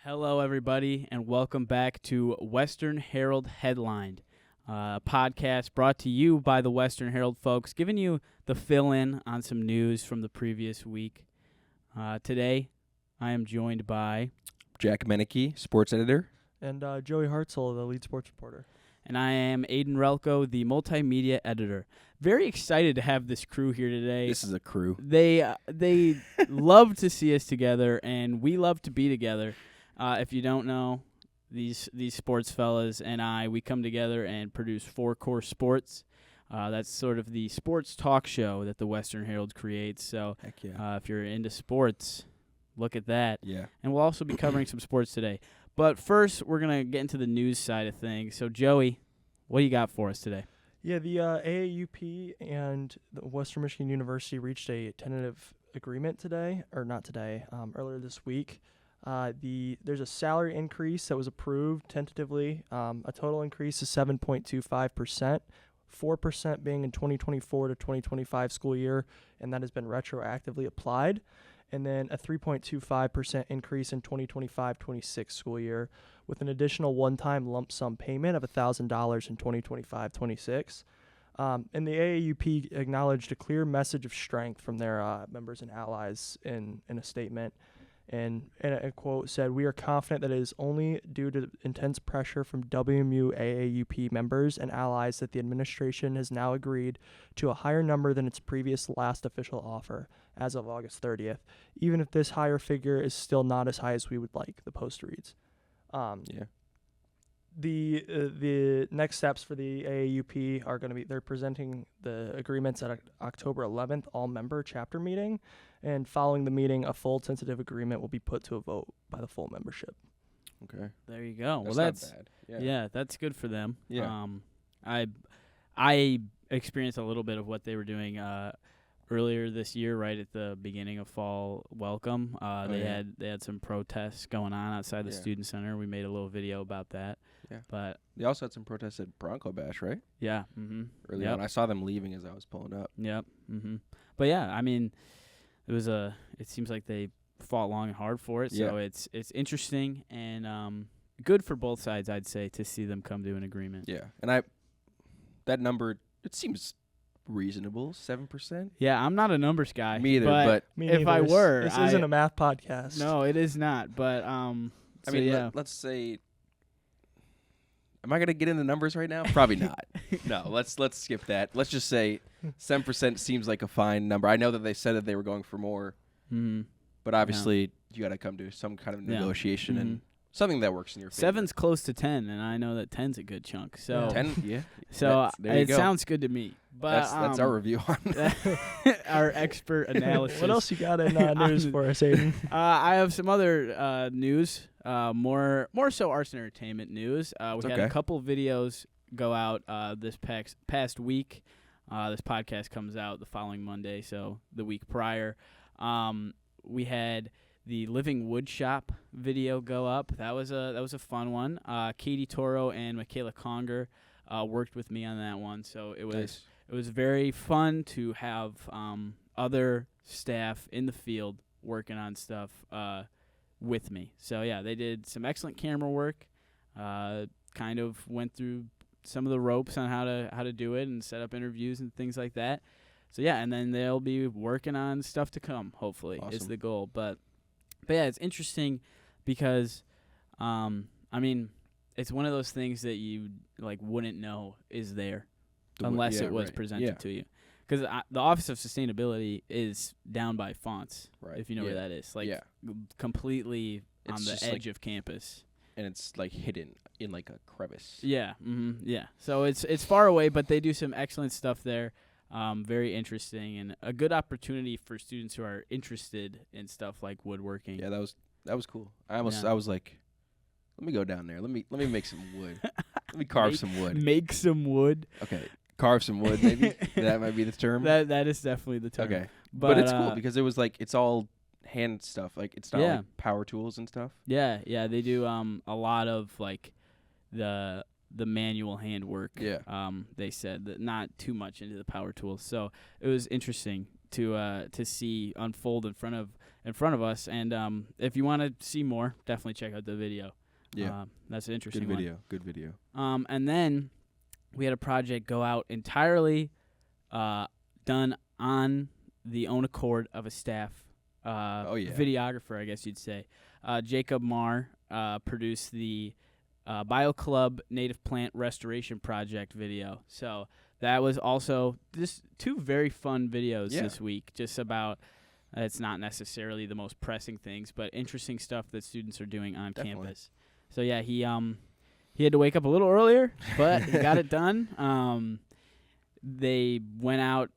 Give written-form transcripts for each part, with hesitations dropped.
Hello, everybody, and welcome back to Western Herald Headlined, a podcast brought to you by the Western Herald folks, giving you the fill-in on some news from the previous week. Today, I am joined by Jack Mennicke, sports editor. And Joey Hartzell, the lead sports reporter. And I am Aidan Ralko, the multimedia editor. Very excited to have this crew here today. This is a crew. They love to see us together, and we love to be together. If you don't know, these sports fellas and we come together and produce Four Core Sports. That's sort of the sports talk show that the Western Herald creates. So Heck yeah. if you're into sports, look at that. Yeah. And we'll also be covering some sports today. But first, we're going to get into the news side of things. So, Joey, what do you got for us today? Yeah, the AAUP and the Western Michigan University reached a tentative agreement earlier this week. There's a salary increase that was approved tentatively, a total increase of 7.25%, 4% being in 2024 to 2025 school year, and that has been retroactively applied, and then a 3.25% increase in 2025-26 school year, with an additional one-time lump sum payment of $1,000 in 2025-26. And the AAUP acknowledged a clear message of strength from their members and allies in a statement. And a quote said, "We are confident that it is only due to intense pressure from WMU AAUP members and allies that the administration has now agreed to a higher number than its previous last official offer as of August 30th, even if this higher figure is still not as high as we would like," the Post reads. The next steps for the AAUP are going to be, they're presenting the agreements at October 11th all-member chapter meeting, and following the meeting, a full tentative agreement will be put to a vote by the full membership. Okay. There you go. That's not bad. Yeah, that's good for them. Yeah. I experienced a little bit of what they were doing earlier this year, right at the beginning of fall welcome. They had some protests going on outside the student center. We made a little video about that. Yeah. But they also had some protests at Bronco Bash, right? Yeah. Mm-hmm. Early on. I saw them leaving as I was pulling up. Yep. Mm-hmm. But yeah, I mean, it seems like they fought long and hard for it. So it's interesting and good for both sides, I'd say, to see them come to an agreement. Yeah. And that number, it seems reasonable, 7%. Yeah, I'm not a numbers guy. Me either, but if I were, this isn't a math podcast. No, it is not. But let's say, am I gonna get into numbers right now? Probably not. No, let's skip that. Let's just say 7% seems like a fine number. I know that they said that they were going for more, but obviously you got to come to some kind of negotiation and something that works in your favor. 7's close to 10, and I know that 10's a good chunk. So 10, yeah. So it sounds good to me. But that's our review on that. Our expert analysis. What else you got in news for us, Aidan? I have some other news, more so arts and entertainment news. We had a couple videos go out this past week. This podcast comes out the following Monday, so the week prior. We had the Living Wood Shop video go up. That was a fun one. Katie Toro and Michaela Conger worked with me on that one, so it was nice. It was very fun to have other staff in the field working on stuff with me. So yeah, they did some excellent camera work. Kind of went through some of the ropes on how to do it and set up interviews and things like that. So yeah, and then they'll be working on stuff to come. Hopefully, is the goal. But yeah, it's interesting because, it's one of those things that you wouldn't know is there unless it was presented to you. Because the Office of Sustainability is down by Fonts, if you know where that is, completely on the edge of campus, and it's hidden in a crevice. Yeah, yeah. So it's far away, but they do some excellent stuff there. Very interesting and a good opportunity for students who are interested in stuff like woodworking. Yeah, that was cool. I was like, let me go down there. Let me make some wood. Let me carve some wood. Make some wood. Okay. Carve some wood, maybe. That might be the term. That is definitely the term. Okay. But it's cool because it was it's all hand stuff. It's not power tools and stuff. Yeah, they do a lot of the manual handwork. Yeah. They said that not too much into the power tools. So it was interesting to see unfold in front of in front of us. And if you want to see more, definitely check out the video. Yeah. That's an interesting Good video. And then we had a project go out entirely done on the own accord of a staff videographer, I guess you'd say. Jacob Marr produced the Bio Club Native Plant Restoration Project video. So that was also just 2 very fun videos this week, just about it's not necessarily the most pressing things, but interesting stuff that students are doing on campus. So yeah, he had to wake up a little earlier, but he got it done. They went out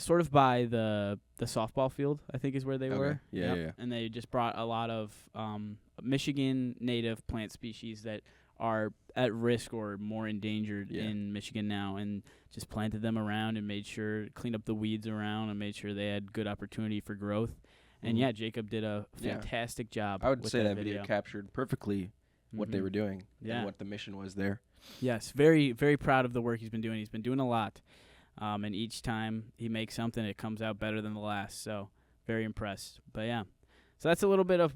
sort of by the softball field, I think is where they were. Yeah. And they just brought a lot of Michigan native plant species that are at risk or more endangered in Michigan now, and just planted them around and made sure, cleaned up the weeds around and made sure they had good opportunity for growth. And Jacob did a fantastic job. I would with say that video captured perfectly what they were doing and what the mission was there. Yes, very, very proud of the work he's been doing. He's been doing a lot. And each time he makes something, it comes out better than the last. So very impressed. But yeah, so that's a little bit of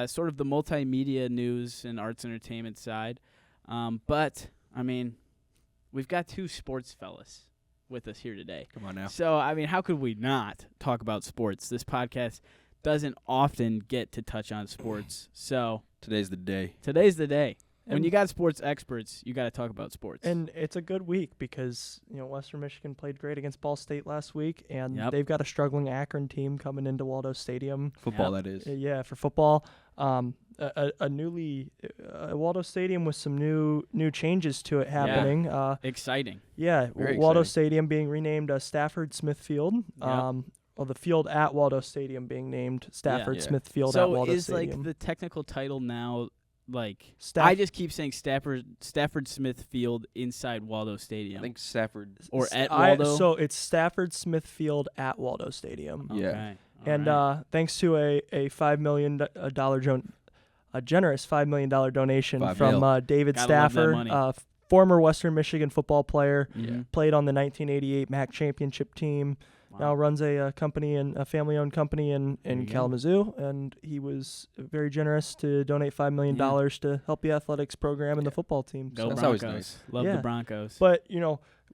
sort of the multimedia news and arts entertainment side. But I mean, we've got 2 sports fellas with us here today. Come on now. So I mean, how could we not talk about sports? This podcast doesn't often get to touch on sports. So today's the day. When you got sports experts, you got to talk about sports. And it's a good week because, Western Michigan played great against Ball State last week, and they've got a struggling Akron team coming into Waldo Stadium. Football, that is. For football. Waldo Stadium with some new changes to it happening. Exciting. Yeah, Very Waldo exciting. Stadium being renamed Stafford Smith Field. The field at Waldo Stadium being named Stafford Smith Field at Waldo Stadium. So is the technical title now I just keep saying Stafford Smith Field inside Waldo Stadium. I think Stafford or at Waldo. So it's Stafford Smith Field at Waldo Stadium. Okay. And thanks to a $5 million a generous $5 million donation from David Stafford, former Western Michigan football player, played on the 1988 MAC championship team. Wow. Now runs a family-owned company in Kalamazoo, and he was very generous to donate $5 million to help the athletics program and the football team. Go That's Broncos. always nice. Love the Broncos. But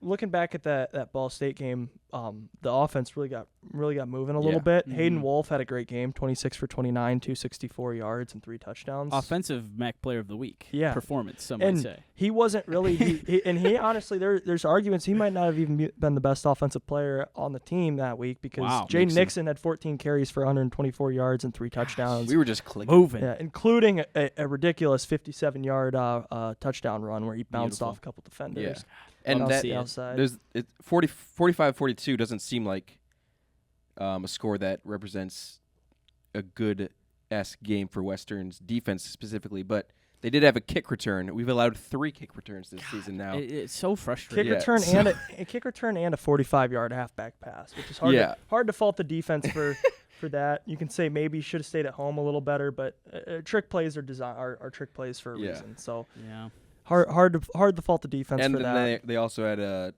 looking back at that Ball State game, the offense really got moving a little bit. Hayden Wolf had a great game, 26 for 29, 264 yards and 3 touchdowns. Offensive MAC Player of the Week. Performance, some and might say. He wasn't really. he honestly, there's arguments he might not have even been the best offensive player on the team that week because Jaden Nixon had 14 carries for 124 yards and 3 touchdowns. We were just clicking. Moving. Yeah, including a ridiculous 57-yard touchdown run where he bounced off a couple defenders. Yeah. And the outside. 45-42 doesn't seem like a score that represents a good-esque game for Western's defense specifically, but they did have a kick return. We've allowed 3 kick returns this season now. It's so frustrating. Kick return and a 45-yard halfback pass, which is hard to fault the defense for that. You can say maybe you should have stayed at home a little better, but trick plays are trick plays for a reason. So hard to fault the defense for that. And then they also had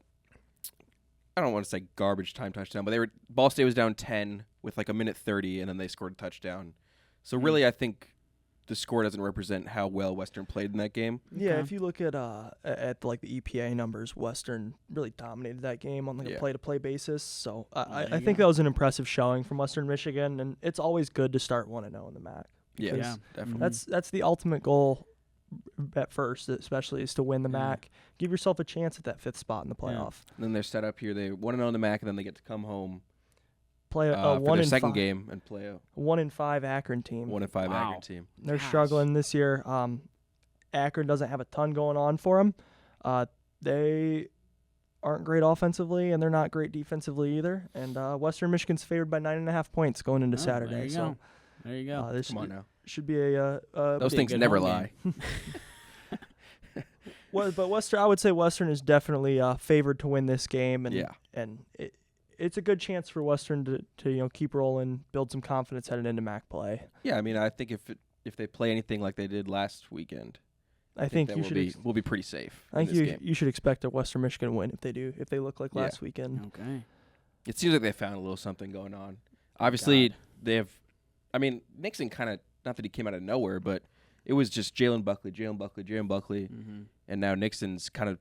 I don't want to say garbage time touchdown, but Ball State was down 10 with like a minute 30, and then they scored a touchdown. So really, I think the score doesn't represent how well Western played in that game. Yeah, if you look at like the EPA numbers, Western really dominated that game on a play-to-play basis. So I think that was an impressive showing from Western Michigan, and it's always good to start 1-0 in the MAC. Yeah, definitely. That's the ultimate goal at first, especially, is to win the MAC. Give yourself a chance at that 5th spot in the playoff. And then they're set up here. They 1-0 in the MAC, and then they get to come home. Play a for their second game and play a 1-5 Akron team. 1-5 Akron team. They're struggling this year. Akron doesn't have a ton going on for them. They aren't great offensively, and they're not great defensively either. And Western Michigan's favored by 9.5 points going into Saturday. There you go. Come on now. Should be a those things never lie. But Western, I would say Western is definitely favored to win this game, and it's a good chance for Western to keep rolling, build some confidence heading into MAC play. Yeah, I mean, I think if they play anything like they did last weekend, I think we'll be pretty safe. I think you should expect a Western Michigan win if they look like last weekend. Okay. It seems like they found a little something going on. Obviously, they have I mean, Nixon kind of, not that he came out of nowhere, but it was just Jalen Buckley, Mm-hmm. and now Nixon's kind of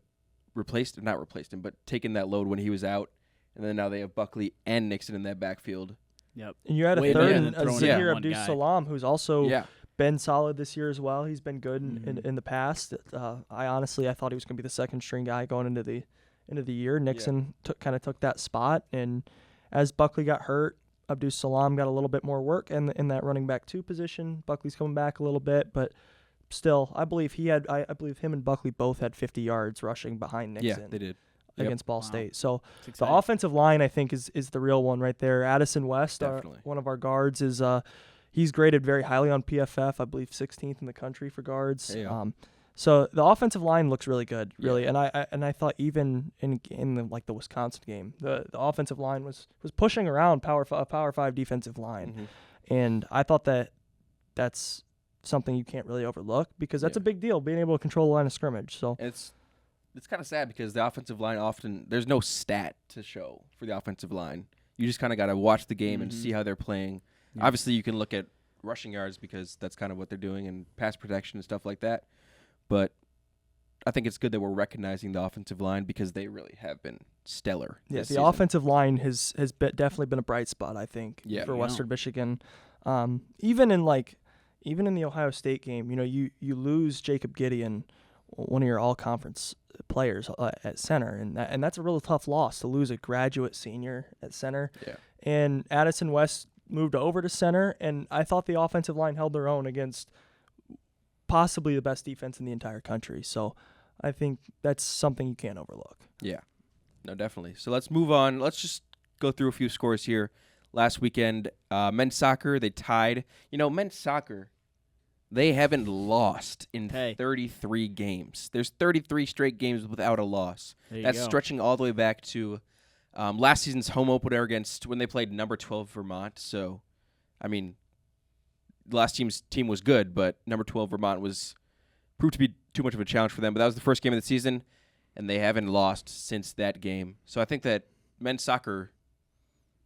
not replaced him, but taking that load when he was out, and then now they have Buckley and Nixon in that backfield. Yep. And you had a Way third, better than throwing Zahir one Abdus-Salam, who's also Yeah. been solid this year as well. He's been good Mhm. in the past. I thought he was going to be the second string guy going into the year. Nixon kind of took that spot, and as Buckley got hurt, Abdus-Salam got a little bit more work in that running back 2 position. Buckley's coming back a little bit, but still, I believe I believe him and Buckley both had 50 yards rushing behind Nixon. Yeah, they did. Against Ball Wow. State. So It's the exciting. offensive line, I think, is the real one right there. Addison West, Definitely. one of our guards, is he's graded very highly on PFF. I believe 16th in the country for guards. There you go. So the offensive line looks really good, really. Yeah. And I thought even in the Wisconsin game, the offensive line was pushing around Power 5 defensive line, Mhm. and I thought that's something you can't really overlook because that's a big deal, being able to control the line of scrimmage. So It's kind of sad because the offensive line there's no stat to show for the offensive line. You just kind of got to watch the game and see how they're playing. Yeah. Obviously, you can look at rushing yards because that's kind of what they're doing and pass protection and stuff like that. But I think it's good that we're recognizing the offensive line because they really have been stellar. yeah, this the season. offensive line has definitely been a bright spot, I think, Yeah. for Yeah. Western Michigan. Even in the Ohio State game, you lose Jacob Gideon, one of your all-conference players at center, and that's a really tough loss to lose a graduate senior at center. Yeah. And Addison West moved over to center, and I thought the offensive line held their own against possibly the best defense in the entire country. So I think that's something you can't overlook. Yeah. No, definitely. So let's move on. Let's just go through a few scores here. Last weekend, men's soccer, they tied. Men's soccer, they haven't lost in 33 games. There's 33 straight games without a loss. That's stretching all the way back to last season's home opener against when they played number 12 Vermont. So, I mean, the last team was good, but number 12 Vermont proved to be too much of a challenge for them. But that was the first game of the season, and they haven't lost since that game. So I think that men's soccer,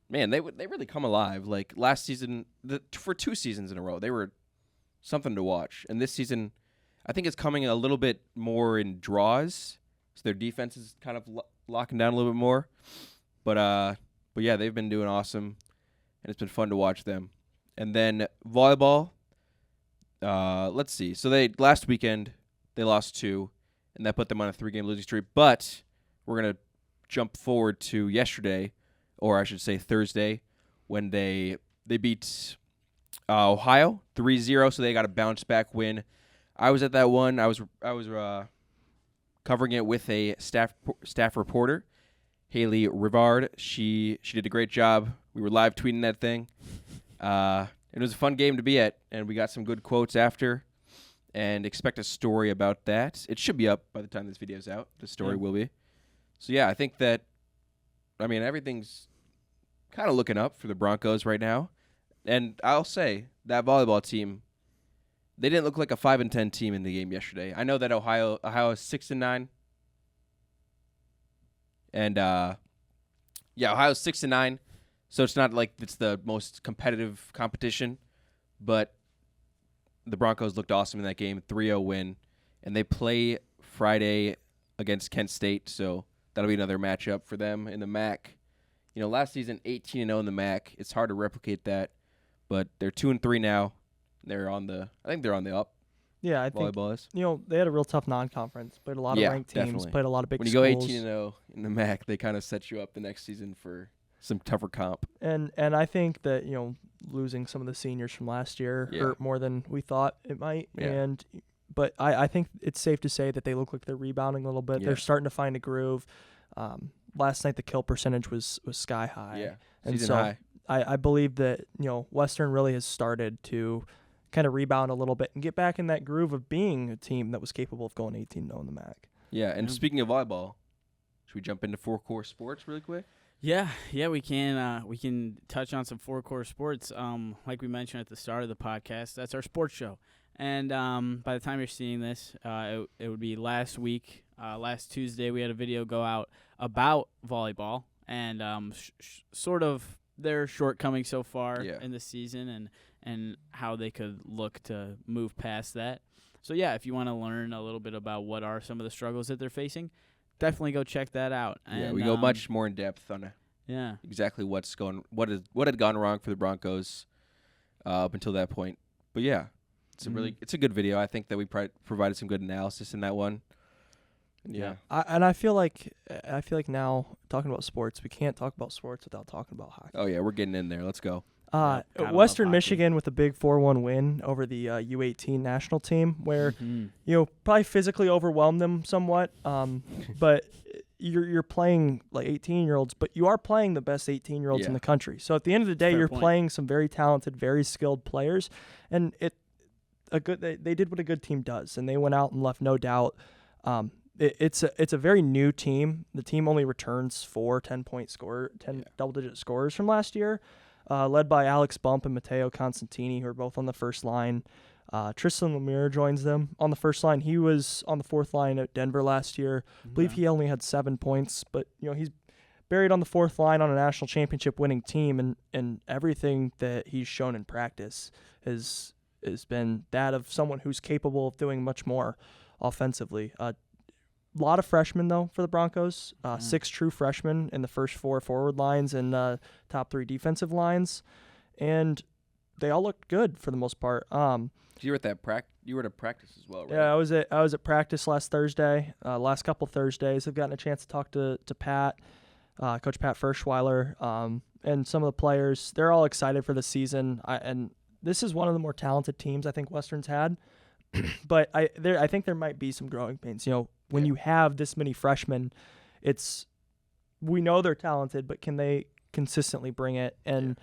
man, they really come alive. Like last season, for 2 seasons in a row, they were something to watch. And this season, I think it's coming a little bit more in draws, so their defense is kind of locking down a little bit more. But yeah, they've been doing awesome, and it's been fun to watch them. And then volleyball, let's see. So last weekend they lost 2, and that put them on a 3-game losing streak. But we're gonna jump forward to yesterday, or I should say Thursday, when they beat Ohio 3-0. So they got a bounce back win. I was at that one. I was covering it with a staff reporter, Haley Rivard. She did a great job. We were live tweeting that thing. It was a fun game to be at, and we got some good quotes after, and expect a story about that. It should be up by the time this video's out. The story will be. So, yeah, I think that, everything's kind of looking up for the Broncos right now. And I'll say, that volleyball team, they didn't look like a 5-10 team in the game yesterday. I know that Ohio is 6-9. And, Ohio's 6-9. So it's not like it's the most competitive competition, but the Broncos looked awesome in that game, 3-0 win, and they play Friday against Kent State, so that'll be another matchup for them in the MAC. Last season 18-0 in the MAC. It's hard to replicate that, but they're 2-3 now. I think they're on the up. Yeah, I think volleyball is. They had a real tough non-conference. Played a lot of ranked teams. Definitely. Played a lot of big When you schools. go 18-0 in the MAC, they kind of set you up the next season for some tougher comp. And I think that losing some of the seniors from last year hurt more than we thought it might. Yeah. But I think it's safe to say that they look like they're rebounding a little bit. Yeah. They're starting to find a groove. Last night the kill percentage was sky high. Yeah, and season so high. I believe that Western really has started to kind of rebound a little bit and get back in that groove of being a team that was capable of going 18-0 in the MAC. Yeah, and speaking of volleyball, should we jump into 4-core sports really quick? Yeah, we can. We can touch on some 4-core sports. Like we mentioned at the start of the podcast, that's our sports show. And by the time you're seeing this, it would be last week. Last Tuesday, we had a video go out about volleyball and sort of their shortcomings so far in the season, and how they could look to move past that. So, yeah, if you want to learn a little bit about what are some of the struggles that they're facing, definitely go check that out. Yeah, and, we go much more in depth on exactly what had gone wrong for the Broncos up until that point. But, yeah, it's a good video. I think that we provided some good analysis in that one. Yeah. I feel like now talking about sports, we can't talk about sports without talking about hockey. Oh, yeah, we're getting in there. Let's go. Western Michigan with a big 4-1 win over the U18 national team where, probably physically overwhelmed them somewhat. But you're playing like 18-year-olds, but you are playing the best 18-year-olds in the country. So at the end of the day, you're playing some very talented, very skilled players. And they did what a good team does, and they went out and left no doubt. It's a very new team. The team only returns 4 double-digit scorers from last year, led by Alex Bump and Matteo Constantini, who are both on the first line. Tristan Lemire joins them on the first line. He was on the fourth line at Denver last year. I believe he only had 7 points, but he's buried on the fourth line on a national championship winning team, and everything that he's shown in practice has been that of someone who's capable of doing much more offensively. A lot of freshmen, though, for the Broncos. 6 true freshmen in the first 4 forward lines and top 3 defensive lines. And they all looked good for the most part. You were at you were at a practice as well, right? Yeah, I was at practice last Thursday. Last couple Thursdays, I've gotten a chance to talk to Pat, Coach Pat Ferschweiler, and some of the players. They're all excited for the season. And this is one of the more talented teams I think Western's had. But I think there might be some growing pains. When you have this many freshmen, we know they're talented, but can they consistently bring it? And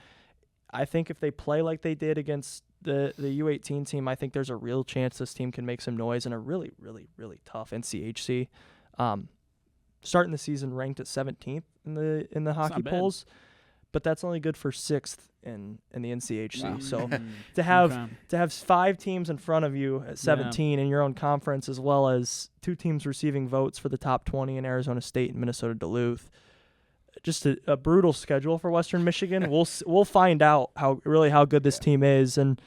I think if they play like they did against the U18 team, I think there's a real chance this team can make some noise in a really, really, really tough NCHC. Starting the season ranked at 17th in the hockey polls, but that's only good for 6th in the NCHC. Wow. So to have 5 teams in front of you at 17 in your own conference, as well as 2 teams receiving votes for the top 20 in Arizona State and Minnesota Duluth, just a brutal schedule for Western Michigan. We'll find out how good this team is, and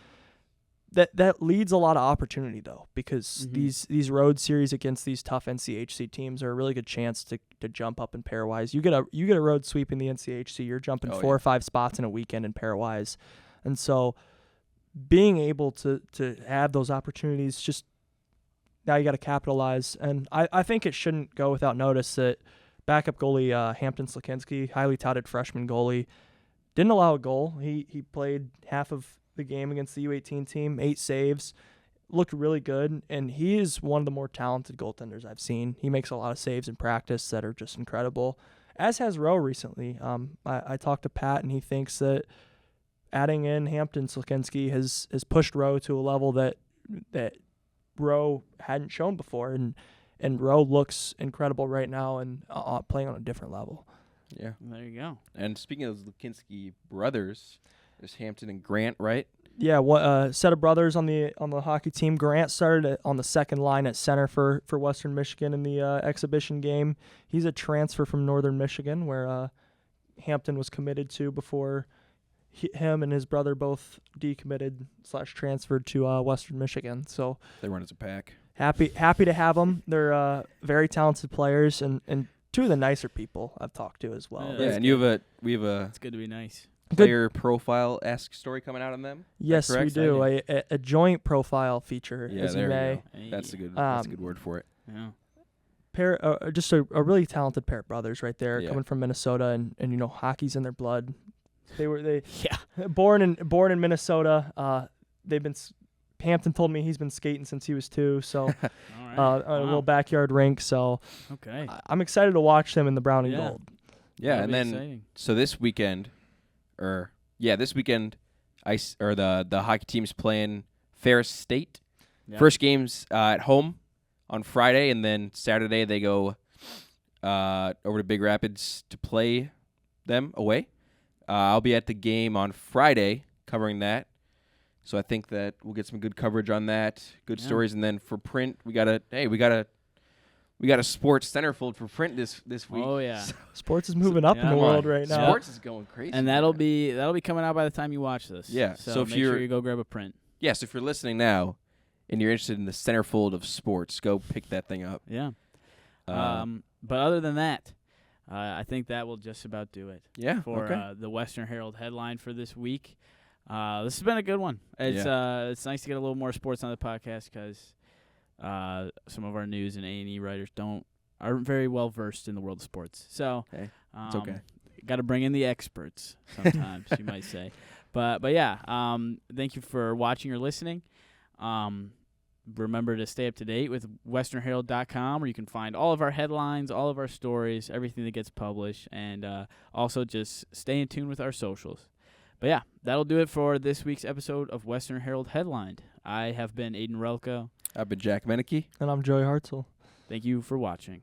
that leads a lot of opportunity though, because these road series against these tough NCHC teams are a really good chance to jump up in pairwise. You get a road sweep in the NCHC, you're jumping 4 or 5 spots in a weekend in pairwise, and so being able to have those opportunities, just now you got to capitalize. And I think it shouldn't go without notice that backup goalie Hampton Slakinski, highly touted freshman goalie, didn't allow a goal. He played half of the game against the U18 team, 8 saves, looked really good, and he is one of the more talented goaltenders I've seen. He makes a lot of saves in practice that are just incredible, as has Rowe recently. I talked to Pat, and he thinks that adding in Hampton Slakinski has pushed Rowe to a level that Rowe hadn't shown before, and Rowe looks incredible right now and playing on a different level. Yeah. There you go. And speaking of Slakinski brothers, there's Hampton and Grant, right? Yeah, set of brothers on the hockey team. Grant started on the second line at center for Western Michigan in the exhibition game. He's a transfer from Northern Michigan, where Hampton was committed to before him and his brother both decommitted / transferred to Western Michigan. So they run as a pack. Happy to have them. They're very talented players and 2 of the nicer people I've talked to as well. Yeah, and we have a. It's good to be nice. Player profile-esque story coming out on them. Yes, we do. A joint profile feature, as you may. Hey. That's a good word for it. Yeah. Just a really talented pair of brothers right there, coming from Minnesota, and hockey's in their blood. Born in Minnesota. Hampton told me he's been skating since he was 2, so on a little backyard rink. So okay, I'm excited to watch them in the brown and gold. Yeah, and then exciting. So this weekend, the hockey team's playing Ferris State. Yeah. First game's at home on Friday, and then Saturday they go over to Big Rapids to play them away. I'll be at the game on Friday covering that. So I think that we'll get some good coverage on that, good stories, and then for print, we gotta We got a sports centerfold for print this week. Oh yeah, sports is moving up in the world right now. Sports is going crazy, and that'll be coming out by the time you watch this. Yeah, so if make sure you go grab a print. Yes, if you're listening now, and you're interested in the centerfold of sports, go pick that thing up. Yeah. But other than that, I think that will just about do it. Yeah. For the Western Herald headline for this week. This has been a good one. It's nice to get a little more sports on the podcast because some of our news and A&E writers aren't very well versed in the world of sports. So it's okay. Got to bring in the experts sometimes, you might say. But yeah, thank you for watching or listening. Remember to stay up to date with westernherald.com, where you can find all of our headlines, all of our stories, everything that gets published, and also just stay in tune with our socials. But yeah, that'll do it for this week's episode of Western Herald Headlined. I have been Aidan Ralko. I've been Jack Mennicke. And I'm Joey Hartzell. Thank you for watching.